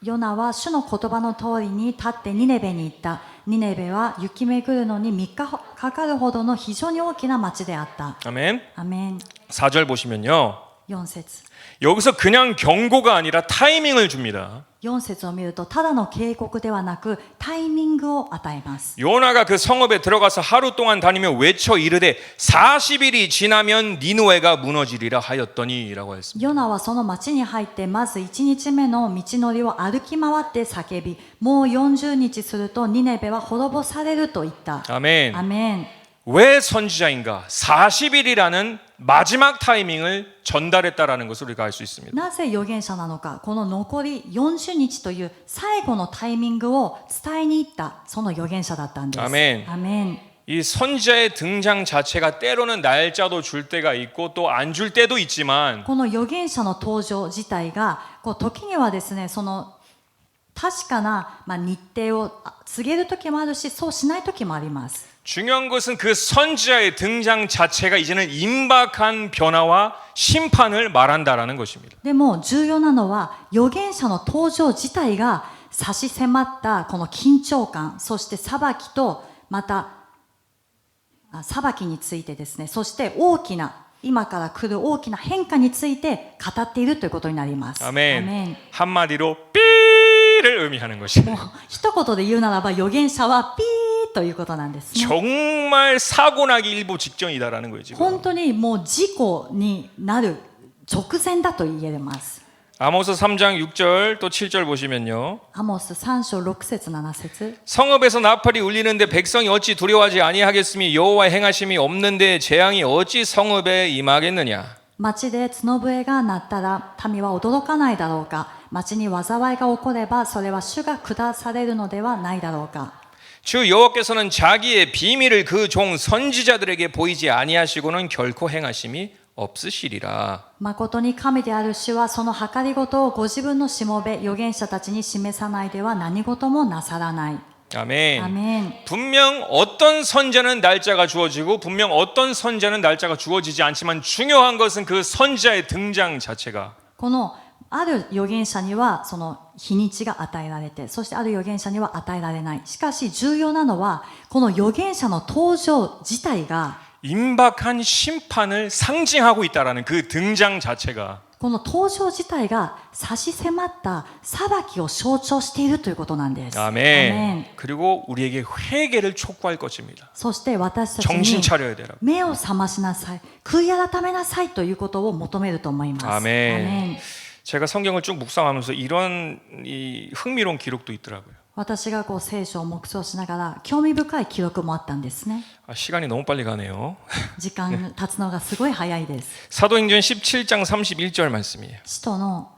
ヨナは主の言葉の通りに立ってニネベに行った。ニネベは雪巡るのに3日かかるほどの非常に大きな町であった。 아멘. アメン。 4절 보시면요. 4節 여기서 그냥 경고가 아니라 타이밍을 줍니다. 4節を見ると、ただの警告ではなくタイミングを与えます。 요나가 그 성읍에 들어가서 하루 동안 다니며 외쳐 이르되 40일이 지나면 니누에가 무너지리라 하였더니라고 했습니다. ヨナはその町に入ってまず1日目の道のりを歩き回って叫び、もう40日するとニネベは滅ぼされると言った。 아멘. アメン。 왜 선지자인가? 40일이라는 마지막 타이밍을 전달했다라는 것을 우리가 알 수 있습니다. なぜ預言者なのか。この残り40日という最後のタイミングを伝えに行ったその預言者だったんです。アメン。アメン。 이 선지자의 등장 자체가 때로는 날짜도 줄 때가 있고 또 안 줄 때도 있지만 この預言者の登場自体が時にはですね、その確かな日程を告げる時もあるし、そうしない時もあります。 중요한 것은 그 선지자의 등장 자체가 이제는 임박한 변화와 심판을 말한다라는 것입니다. でも重要なのは預言者の登場自体が差し迫ったこの緊張感、そして裁きとまた裁きについてですね、そして大きな今から来る大きな変化について語っているということになります。 아멘. 한마디로 삐를 의미하는 것이에요. 一言で言うならば預言者はピーということなんですね。 정말 사고 나기 일보 직전이다라는 거예요, 지금. 本当にもう事故になる直前だと言えます。 아모스 3장 6절 또 7절 보시면요. アモス3章6節7節 성읍에서 나팔이 울리는데 백성이 어찌 두려워하지 아니하겠으며 여호와의 행하심이 없는데 재앙이 어찌 성읍에 임하겠느냐. 町で角笛が鳴ったら民は驚かないだろうか。町に災いが起こればそれは主が下されるのではないだろうか。 주 여호와께서는 자기의 비밀을 그 종 선지자들에게 보이지 아니하시고는 결코 행하심이 없으시리라. 誠に神である主はその計りごとをご自分のしもべ預言者たちに示さないでは何事もなさらない。 아멘. アメン。 분명 어떤 선자는 날짜가 주어지고 분명 어떤 선자는 날짜가 주어지지 않지만 중요한 것은 그 선자의 등장 자체가 このある預言者にはその日にちが与えられて、そしてある預言者には与えられない。しかし重要なのはこの預言者の登場自体が 임박한 심판을 상징하고 있다라는 그 등장 자체가 この登場自体が差し迫った裁きを象徴しているということなんです。 아멘. 그리고 우리에게 회개를 촉구할 것입니다. そして私たち 정신 に 차려야 되라고. 目を覚ましなさい、悔い改めなさいということを求めると思います。 아멘. 제가 성경을 쭉 묵상하면서 이런 이 흥미로운 기록도 있더라고요. 私が聖書を黙想しながら興味深い記録もあったんですね。 시간이 너무 빨리 가네요. 時間経つのがすごい早いです。 사도행전 17장 31절 말씀이에요. 使徒の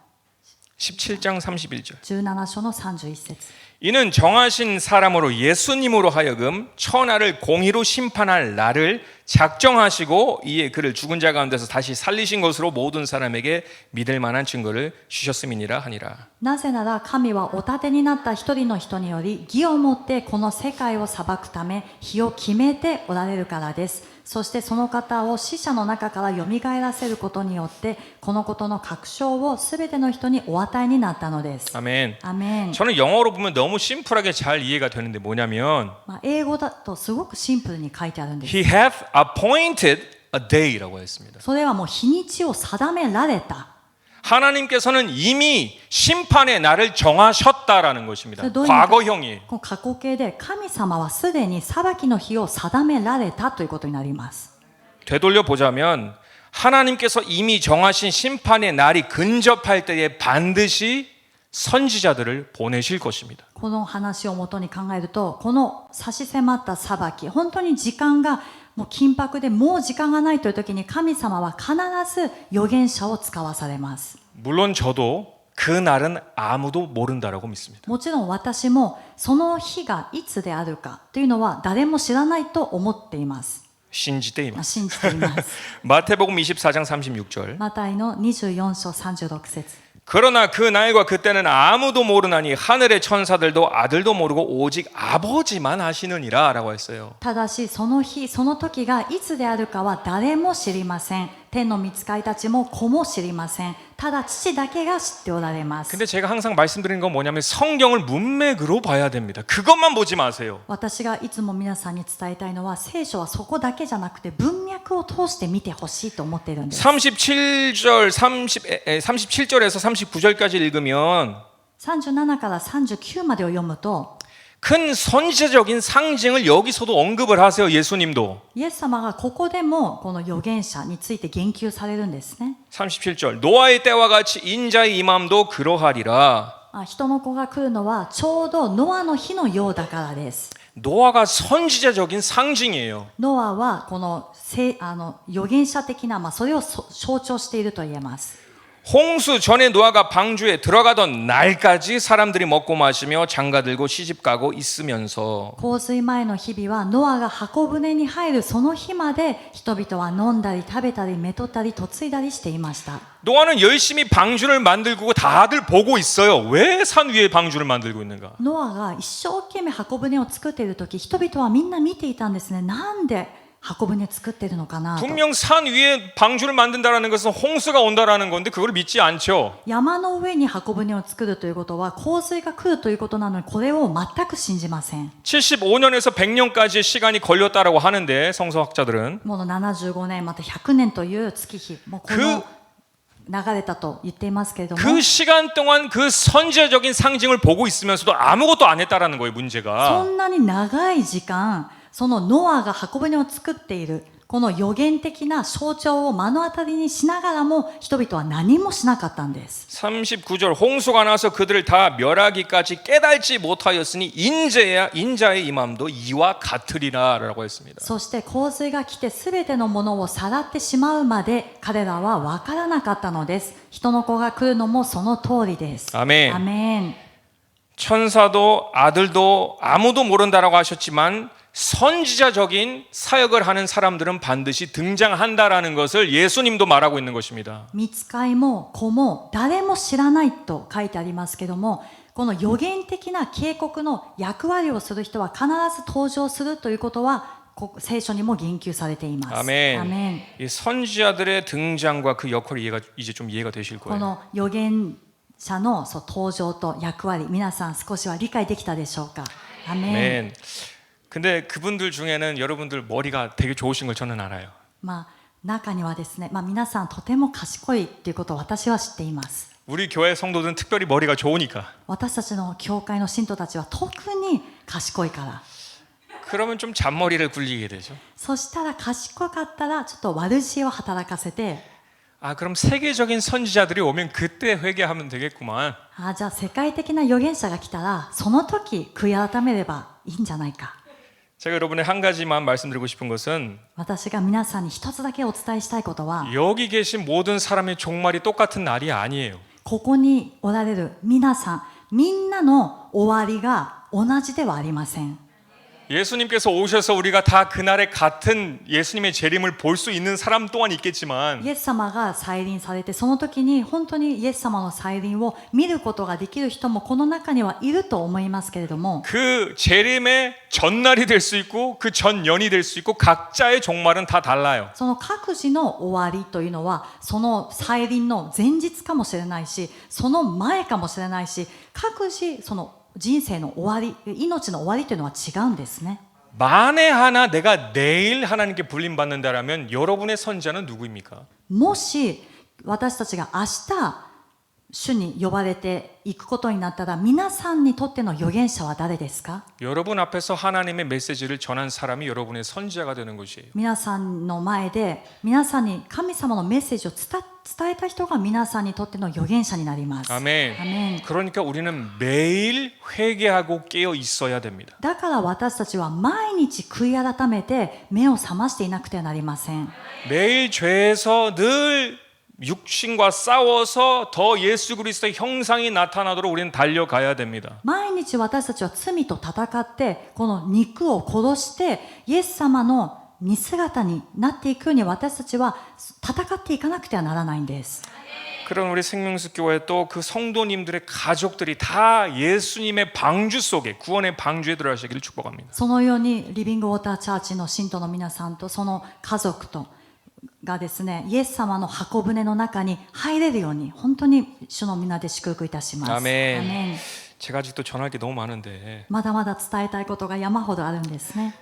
17장 31절. 17章の31節 이는 정하신 사람으로 예수님으로 하여금 천하를 공의로 심판할 날을 작정하시고 이에 그를 죽은 자 가운데서 다시 살리신 것으로 모든 사람에게 믿을 만한 증거를 주셨음이니라 하니라. なぜなら神はお立てになった一人の人により義をもってこの世界を裁くため日を決めておられるからです。そしてその方を死者の中からよみがえらせることによってこのことの確証をすべての人にお与えになったのです。 아멘. アメン。 저는 영어로 보면 너무 심플하게 잘 이해가 되는데 뭐냐면 英語だとすごくシンプルに書いてあるんです。 He hath appointed a day라고 했습니다. それはもう日にちを定められた。 하나님께서는 이미 심판의 날을 정하셨다라는 것입니다. それどういう意味か 과거형이에요. この過去形で神様はすでに裁きの日を定められたということになります。 되돌려 보자면 하나님께서 이미 정하신 심판의 날이 근접할 때에 반드시 선지자들을 보내실 것입니다. この話をもとに考えると、この差し迫った裁き、本当に時間がもう緊迫でもう時間がないという時に神様は必ず預言者を使わされます。 물론 저도 그 날은 아무도 모른다라고 믿습니다. もちろん私もその日がいつであるかというのは誰も知らないと思っています。 신지때입니다. 信じています。 마태복음 24장 36절. マタイの24章36節。 그러나 그 날과 그때는 아무도 모르나니 하늘의 천사들도 아들도 모르고 오직 아버지만 아시느니라 라고 했어요. ただしその日その時がいつであるかは誰も知りません。天の御使いたちも子も知りません。ただ父だけが知っておられます。 근데 제가 항상 말씀드리는 건 뭐냐면 성경을 문맥으로 봐야 됩니다. 그것만 보지 마세요. 私がいつも皆さんに伝えたいのは聖書はそこだけじゃなくて文脈を通して見てほしいと思っているんです。 37절에서 39절까지 읽으면 37から39までを読むと 큰 선지자적인 상징을 여기서도 언급을 하세요. 예수님도. イエス様がここでもこの預言者について言及されるんですね。 37절 노아의 때와 같이 인자의 임함도 그러하리라. 人の子が来るのはちょうどノアの日のようだからです。 노아가 선지자적인 상징이에요. ノアはこの預言者的な、それを象徴していると言えます。 홍수 전에 노아가 방주에 들어가던 날까지 사람들이 먹고 마시며 장가들고 시집가고 있으면서 洪水前の日々はノアが箱舟に入るその日まで人々は飲んだり食べたりめとったり嫁いだりしていました。 노아는 열심히 방주를 만들고 다들 보고 있어요. 왜 산 위에 방주를 만들고 있는가? ノアが一生懸命箱舟を作っている時、人々はみんな見ていたんですね。なんで箱舟作ってるのかなと。 분명 산 위에 방주를 만든다라는 것은 홍수가 온다라는 건데 그걸 믿지 않죠. 山の上に箱舟を作るということは洪水が来るということなのにこれを全く信じません。 75년에서 100년까지의 시간이 걸렸다라고 하는데 성서학자들은 もう75年また100年という月日、もうこの流れたと言っていますけれども、 그 시간 동안 그 선지자적인 상징을 보고 있으면서도 아무것도 안 했다라는 거예요. そ 문제가. んなに長い時間そのノアが箱舟を作っているこの予言的な象徴を目の当たりにしながらも人々は何もしなかったんです。 39절 홍수가 나서 그들을 다 멸하기까지 깨달지 못하였으니 인자의 임함도 이와 같으리라라고 했습니다. そして洪水が来てすべてのものをさらってしまうまで彼らは分からなかったのです。人の子が来るのもその通りです。 아멘. アメン。 천사도 아들도 아무도 모른다라고 하셨지만 선지자적인 사역을 하는 사람들은 반드시 등장한다라는 것을 예수님도 말하고 있는 것입니다. 御使いも子も誰も知らないと書いてありますけども、この予言的な警告の役割をする人は必ず登場するということは聖書にも言及されています。 아멘. アメン。 이 선지자들의 등장과 그 역할이 이제 좀 이해가 되실 こ 거예요. の預言者の登場と役割、皆さん少しは理解できたでしょうか。アメン。 아멘. 근데 그분들 중에는 여러분들 머리가 되게 좋으신 걸 저는 알아요. 中にはですね、皆さんとても賢いということを私は知っています。 우리 교회 성도들은 특별히 머리가 좋으니까. 私たちの教会の信徒たちは特に賢いから。 그러면 좀 잔머리를 굴리게 되죠. そしたら賢かったらちょっと悪知恵を働かせて、 아, 그럼 세계적인 선지자들이 오면 그때 회개하면 되겠구만. じゃあ世界的な預言者が来たらその時悔い改めればいいんじゃないか。 제가 여러분의 한 가지만 말씀드리고 싶은 것은 私が皆さんに一つだけお伝えしたいことは、 여기 계신 모든 사람의 종말이 똑같은 날이 아니에요. ここにおられる皆さんみんなの終わりが同じではありません。 예수님께서 오셔서 우리가 다 그날에 같은 예수님의 재림을 볼 수 있는 사람 또한 있겠지만 イエス様が再臨されてその時に本当にイエス様の再臨を見ることができる人もこの中にはいると思いますけれども、 그 재림의 전날이 될 수 있고 그 전년이 될 수 있고 각자의 종말은 다 달라요. その各自の終わりというのはその再臨の前日かもしれないしその前かもしれないし、各自その人生の終わり、命の終わりというのは違うんですね。 만에 하나 내가 내일 하나님께 불림받는다라면 여러분의 선지자는 누구입니까? もし私たちが明日主に呼ばれていくことになったら皆さんにとっての預言者は誰ですか？ 여러분 앞에서 하나님의 메시지를 전한 사람이 여러분의 선지자가 되는 것이에요. 皆さんの前で皆さんに神様のメッセージを伝えた人が皆さんにとっての預言者になります。 아멘. アメン。 그러니까 우리는 매일 회개하고 깨어 있어야 됩니다. だから私たちは毎日悔い改めて目を覚ましていなくてはなりません。 매일 죄에서 늘 육신과 싸워서 더 예수 그리스도의 형상이 나타나도록 우리는 달려가야 됩니다. 毎日私たちは罪と戦ってこの肉を殺してイエス様の似姿になっていくように私たちは戦っていかなくてはならないんです。 그런 우리 생명수교회 또 그 성도님들의 가족들이 다 예수님의 방주 속에 구원의 방주에 들어가시기를 축복합니다. そのようにリビングウォーターチャーチの信徒の皆さんとその家族とがですね、イエス様の箱舟の中に入れるように本当に主の皆で祝福いたします。 아멘. アメン。 제가 아직도 전할 게 너무 많은데 まだまだ伝えたいことが山ほどあるんですね。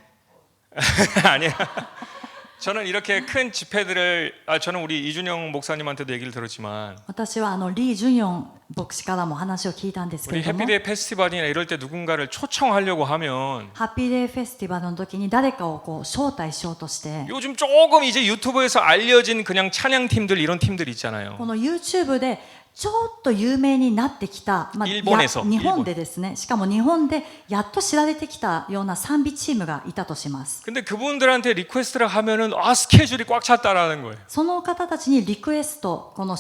아니야. 저는 이렇게 큰 집회들을 저는 우리 이준영 목사님한테도 얘기를 들었지만 私はリー・ジュンヨン牧師からも話を聞いたんですけ 우리 れども、 해피데이 페스티벌이나 이럴 때 누군가를 초청하려고 하면 ハッピーデーフェスティバルの時に誰かをこう招待しようとして、 요즘 조금 이제 유튜브에서 알려진 그냥 찬양팀들 이런 팀들 있잖아요. この YouTube でちょっと有名になってきた、日本でですね、しかも日本でやっと知られてきたような賛美チームがいたとします。 근데 그분들한테 리퀘스트를 하면은 스케줄이 꽉 찼다라는 거예요. その方たちにリクエスト、この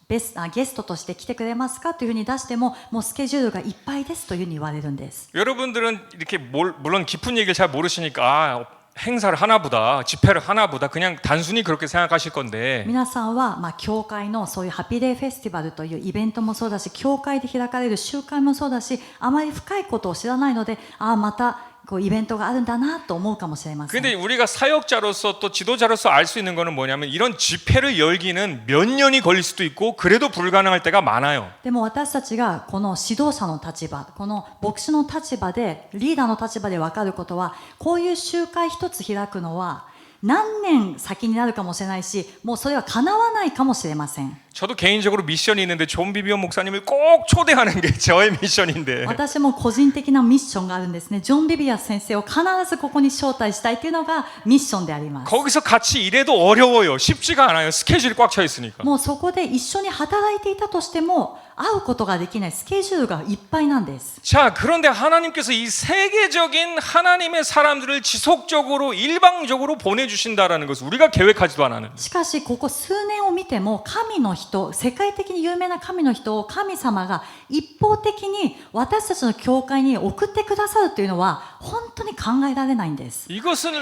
ゲストとして来てくれますかというふうに出しても、もうスケジュールがいっぱいですというふうに言われるんです。 여러분들은 이렇게 물론 깊은 얘기를 잘 모르시니까 행사를 하나보다 집회를 하나보다 그냥 단순히 그렇게 생각하실 건데 皆さんは教会のそういうハッピーデーフェスティバルというイベントもそうだし、教会で開かれる集会もそうだし、あまり深いことを知らないので、またこうイベントがあるんだなと思うかもしれません。 근데 우리가 사역자로서 또 지도자로서 알 수 있는 거는 뭐냐면 이런 집회를 열기는 몇 년이 걸릴 수도 있고 그래도 불가능할 때가 많아요. でも私たちがこの指導者の立場、この牧師の立場で、リーダーの立場で分かることは、こういう集会一つ開くのは何年先になるかもしれないし、もうそれは叶わないかもしれません。 저도 개인적으로 미션이 있는데 존 비비언 목사님을 꼭 초대하는 게 저의 미션인데 私も個人的なミッションがあるんですね。ジョン・ビビア先生を必ずここに招待したいというのがミッションであります。 거기서 같이 일해도 어려워요. 쉽지가 않아요. 스케줄이 꽉 차 있으니까. もうそこで一緒に働いていたとしても会うことができないスケジュールがいっぱいなんです。 자, 그런데 하나님께서 이 세계적인 하나님의 사람들을 지속적으로 일방적으로 보내주신다라는 것을 우리가 계획하지도 않았는데 しかしここ数年を見ても神の人、世界的に有名な神の人を神様が一方的に私たちの教会に送ってくださるというのは本当に考えられないんです。 이것은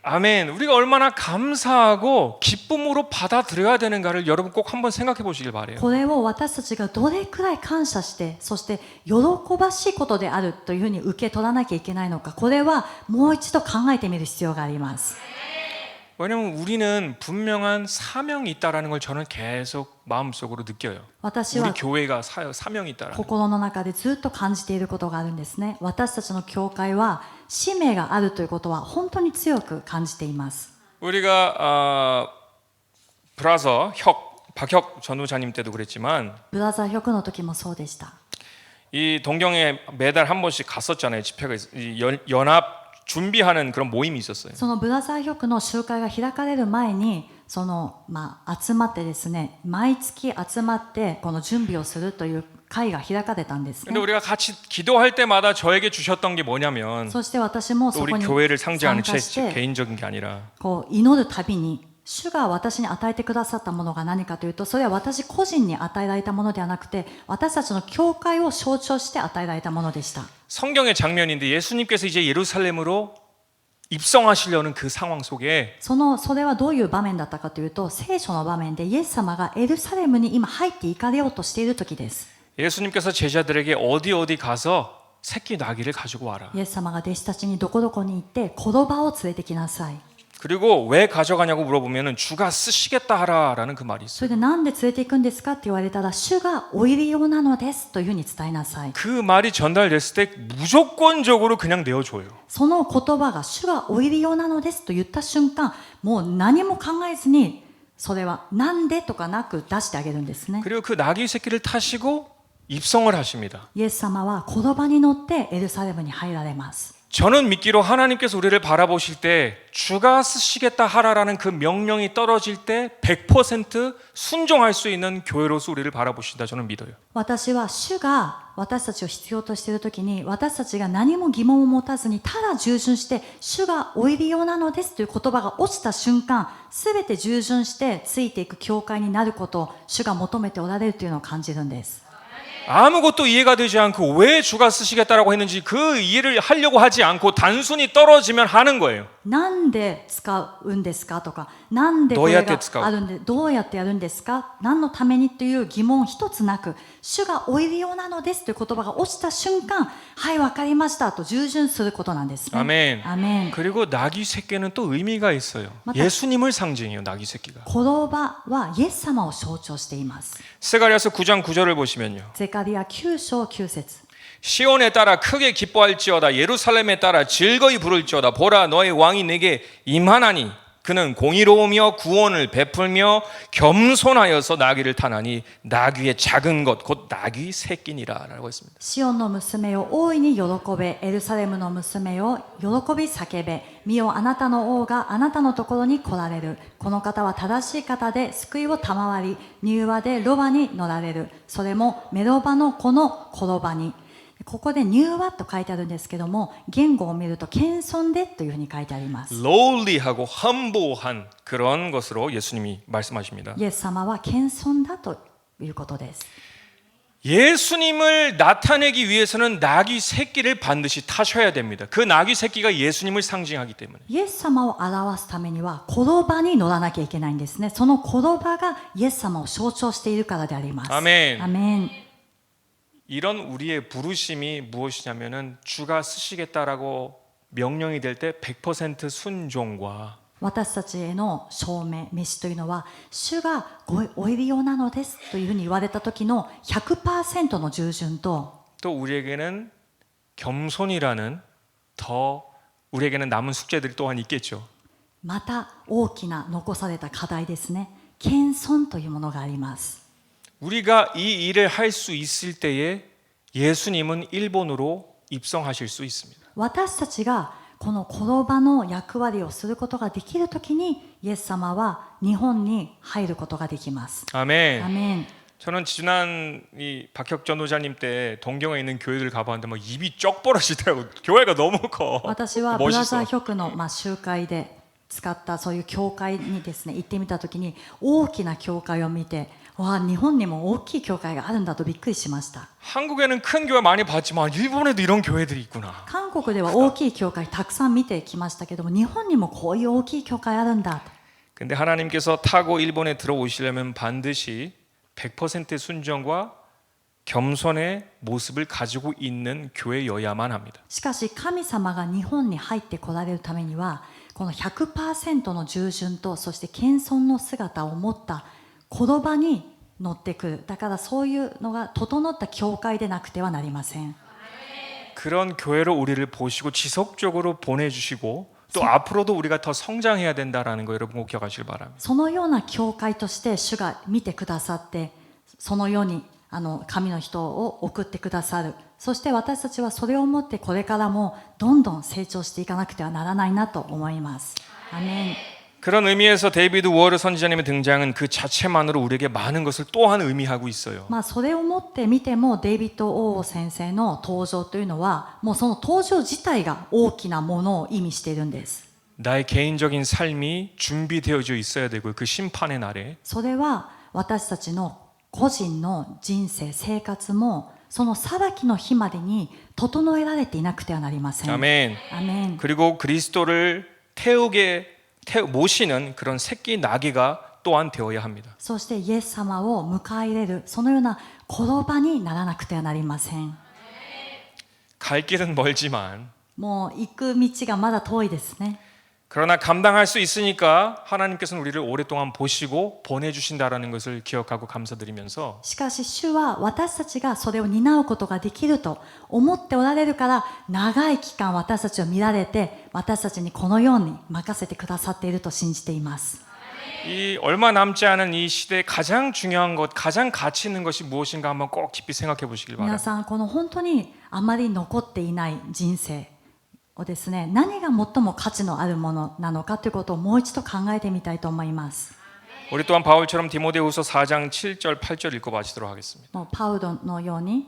아멘. 우리가 얼마나 감사하고 기쁨으로 받아들여야 되는가를 여러분 꼭 한번 생각해 보시길 바래요. これを私たちがどれくらい感謝して、そして喜ばしいことであるというふうに受け取らなきゃいけないのか、これはもう一度考えてみる必要があります。 왜냐하면 우리는 분명한 사명이 있다라는 걸 저는 계속 마음속으로 느껴요. 私 우리 は 교회가 사명이 있다라는 거. 心の中でずっと感じていることがあるんですね。私たちの教会は使命があるということは本当に強く感じています。 우리가 브라더 박혁 전우자님 때도 그랬지만 ブラザー100の時もそうでした。 이 동경에 매달 한 번씩 갔었잖아요. 집회가 연합 준비하는 그런 모임이 있었어요. そのブラザー100の集会が開かれる前に集まってですね、毎月集まってこの準備をするという会が開かれたんですね。 근데 우리가 같이 기도할 때마다 저에게 주셨던 게 뭐냐면 そして私もそ 우리 こに 교회를 상징하는 参加 제 して 개인적인 게 아니라 こう祈るたびに主が私に与えてくださったものが何かというと、それは私個人に与えられたものではなくて、私たちの教会を象徴して与えられたものでした。 성경의 장면인데 예수님께서 이제 예루살렘으로 입성하시려는 그 상황 속에 それはどういう場面だったかというと、聖書の場面でイエス様がエルサレムに今入っていかれようとしている時です。 예수님께서 제자들에게 어디 가서 새끼 나귀를 가지고 와라. イエス様が弟子たちにどこどこに行って子ロバを連れてきなさい。 그리고 왜 가져가냐고 물어보면은 주가 쓰시겠다 하라라는 그 말이 そ 있어요. れでなんで連れていくんですかって言われたら、主がお入り用なのですというふうに伝えなさい。 그 말이 전달됐을 때 무조건적으로 그냥 내어줘요. その言葉が主がお入り用なのですと言った瞬間、もう何も考えずにそれはなんでとかなく出してあげるんですね。 그리고 그 나귀 새끼를 타시고 입성을 하십니다. イエス様は子馬に乗ってエルサレムに入られます。 저는 믿기로 하나님께서 우리를 바라보실 때 주가 쓰시겠다 하라라는 그 명령이 떨어질 때 100% 순종할 수 있는 교회로서 우리를 바라보신다 저는 믿어요. 私は主が私たちを必要としているときに、私たちが何も疑問を持たずにただ従順して主がお入り用なのですという言葉が落ちた瞬間、すべて従順してついていく教会になることを主が求めておられるというのを感じるんです。 아무것도 이해가 되지 않고 왜 주가 쓰시겠다라고 했는지 그 이해를 하려고 하지 않고 단순히 떨어지면 하는 거예요. なんで使うんですかとか、なんでこれがあるんで、どうやってやるんですか、何のためにという疑問一つなく、主がお入り用なのですという言葉が落ちた瞬間、はい、わかりましたと従順することなんですね。 아멘. アメン。 그리고 나귀 새끼는 또 의미가 있어요. 예수님을 상징해요. 나귀 새끼가. 子馬はイエス様を象徴しています。 스가랴서 9장 9절을 보시면요. ゼカリヤ9章9節。 시온에 따라 크게 기뻐할지어다 예루살렘에 따라 즐거이 부를지어다 보라 너의 왕이 내게 임하나니 그는 공의로우며 구원을 베풀며 겸손하여서 나귀를 타나니 나귀의 작은 것 곧 나귀 새끼니라 라고 했습니다. シオンの娘よ大いに喜べ、エルサレムの娘よ喜び叫べ、見よあなたの王があなたのところに来られる。この方は正しい方で救いを賜り、柔和でロバに乗られる。それもメロバの子の子ロバに。ここで柔和と書いてあるんですけども、言語を見ると謙遜でというふうに書いてあります。 lowly하고 humble 그런 것으로 예수님이 말씀하십니다. イエス様は謙遜だということです。 예수님을 나타내기 위해서는 나귀 새끼를 반드시 타셔야 됩니다. 그 나귀 새끼가 예수님을 상징하기 때문에. イエス様を表すためには子馬に乗らなきゃいけないんですね。その子馬がイエス様を象徴しているからであります。 아멘. アメン。 이런 우리의 부르심이 무엇이냐면은 주가 쓰시겠다라고 명령이 될 때 100% 순종과 私たちへの証明、召しというのは、主がお入り用なのですというふうに言われた時の 100% の従順と、 또 우리에게는 겸손이라는 더 우리에게는 남은 숙제들이 또한 있겠죠. また大きな残された課題ですね。謙遜というものがあります。 우리가 이 일을 할 수 있을 때에 예수님은 일본으로 입성하실 수 있습니다. 私たちがこの子馬の役割をすることができるときに、イエス様は日本に入ることができます。 아멘. アメン。 저는 지난 이 박혁 전도자님 때 동경에 있는 교회들 가봤는데 막 입이 쩍 벌어지더라고. 교회가 너무 커. 私はブラザー 멋있어. ヒョクの集会で使ったそういう教会にですね行ってみたときに、大きな教会を見て、わあ日本にも大きい教会があるんだとびっくりしました。 한국에는 큰 교회 많이 봤지만 일본에도 이런 교회들이 있구나. 韓国では大きい教会たくさん見てきましたけども、日本にもこういう大きい教会あるんだ。 근데 하나님께서 타고 일본에 들어오시려면 반드시 100% 순종과 겸손의 모습을 가지고 있는 교회여야만 합니다. しかし神様が日本に入ってこられるためには、この 100% の従順とそして謙遜の姿を持った子馬に乗ってくる。だからそういうのが整った教会でなくてはなりません。 그런 교회로 우리를 보시고 지속적으로 보내주시고 또 앞으로도 우리가 더 성장해야 된다라는 거 여러분 꼭 기억하시길 바랍니다. そのような教会として主が見てくださって、そのように神の人を送ってくださる。そして私たちはそれをもってこれからもどんどん成長していかなくてはならないなと思います。アメン。 그런 의미에서 데이비드 워르 선지자님의 등장은 그 자체만으로 우리에게 많은 것을 또한 의미하고 있어요. それをもって見てもデイビッド・オー先生の登場というのはもうその登場自体が大きなものを意味しているんです。 나의 개인적인 삶이 준비되어져 있어야 되고 그 심판의 날에 それは私たちの個人の人生生活もその裁きの日までに整えられていなくてはなりません。 아멘. アメン。 그리고 그리스도를 모시는 그런 새끼 나귀가 또한 되어야 합니다. そしてイエス様を迎え入れるそのような子馬にならなくてはなりません。 갈 길은 멀지만 もう行く道がまだ遠いですね。 그러나 감당할 수 있으니까 하나님께서는 우리를 오랫동안 보시고 보내주신다라는 것을 기억하고 감사드리면서 しかし主は私たちがそれを担うことができると思っておられるから、長い期間私たちを見られて私たちにこのように任せてくださっていると信じています。이 얼마 남지 않은 이 시대에 가장 중요한 것, 가장 가치 있는 것이 무엇인가 한번 꼭 깊이 생각해 보시길 皆 바랍니다. さんこの本当にあまり残っていない人生をですね、何が最も価値のあるものなのかということをもう一度考えてみたいと思います。 우리 또한 바울처럼 디모데후서 4장 7절 8절 읽고 마치도록 하겠습니다. もうパウロのように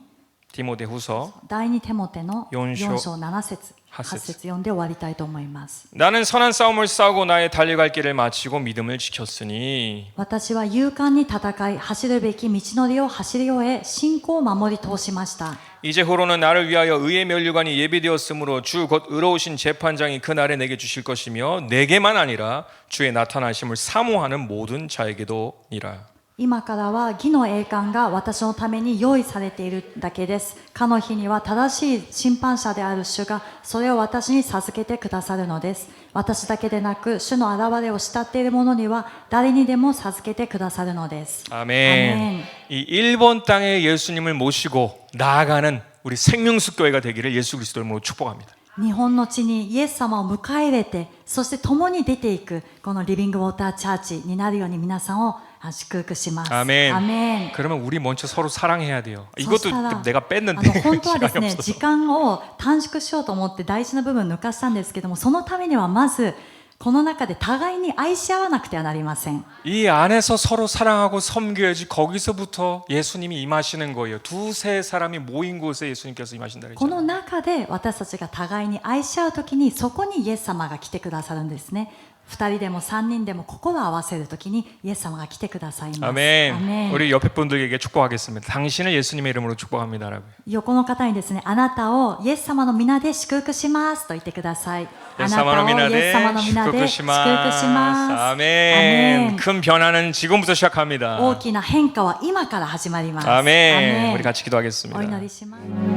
디모데후서 第二テモテの4 4章7節8 8節読んで終わりたいと思います。 나는 선한 싸움을 싸우고 나의 달려갈 길을 마치고 믿음을 지켰으니 私は勇敢に戦い走るべき道のりを走り終え信仰を守り通しました。 이제후로는 나를 위하여 의의 면류관이 예비되었으므로 주 곧 의로우신 재판장이 그날에 내게 주실 것이며 내게만 아니라 주의 나타나심을 사모하는 모든 자에게도니라. 今からは義の栄冠が私のために用意されているだけです。かの日には正しい審判者である主がそれを私に授けてくださるのです。私だけでなく主の現れを慕っている者には誰にでも授けてくださるのです。 아멘. 이 일본 땅에 예수님을 모시고 나아가는 우리 생명수 교회가 되기를 예수 그리스도의 이름으로 축복합니다. 日本の地にイエス様を迎え入れて、そして共に出ていくこのリビングウォーターチャーチになるように皆さんを祝福します。 아멘. アメン。 그러면 우리 먼저 서로 사랑해야 돼요. 이것도 내가 あ 뺐는데 の本当はですね、 시간이 時 없어서. 間を短縮しようと思って大事な部分を抜かしたんですけども、そのためにはまずこの中で互いに愛し合わなくてはなりません。 이 안에서 서로 사랑하고 섬겨야지 거기서부터 예수님이 임하시는 거예요. 두세 사람이 모인 곳에 예수님께서 임하신다 この 그랬잖아요. 中で私たちが互いに愛し合うときにそこにイエス様が来てくださるんですね。2人でも3人でも心を合わせるときにイエス様が来てくださいます。 아멘. アメン。 우리 옆에 분들에게 축복하겠습니다. 당신을 예수님의 이름으로 축복합니다라고. 横の方にですね、あなたをイエス様の皆で祝福しますと言ってください。あなたをイエス様の皆で祝福します。 아멘. 큰 변화는 지금부터 시작합니다. 大きな変化は今から始まります。 아멘. アメン 우리 같이 お 기도하겠습니다. 祈りします。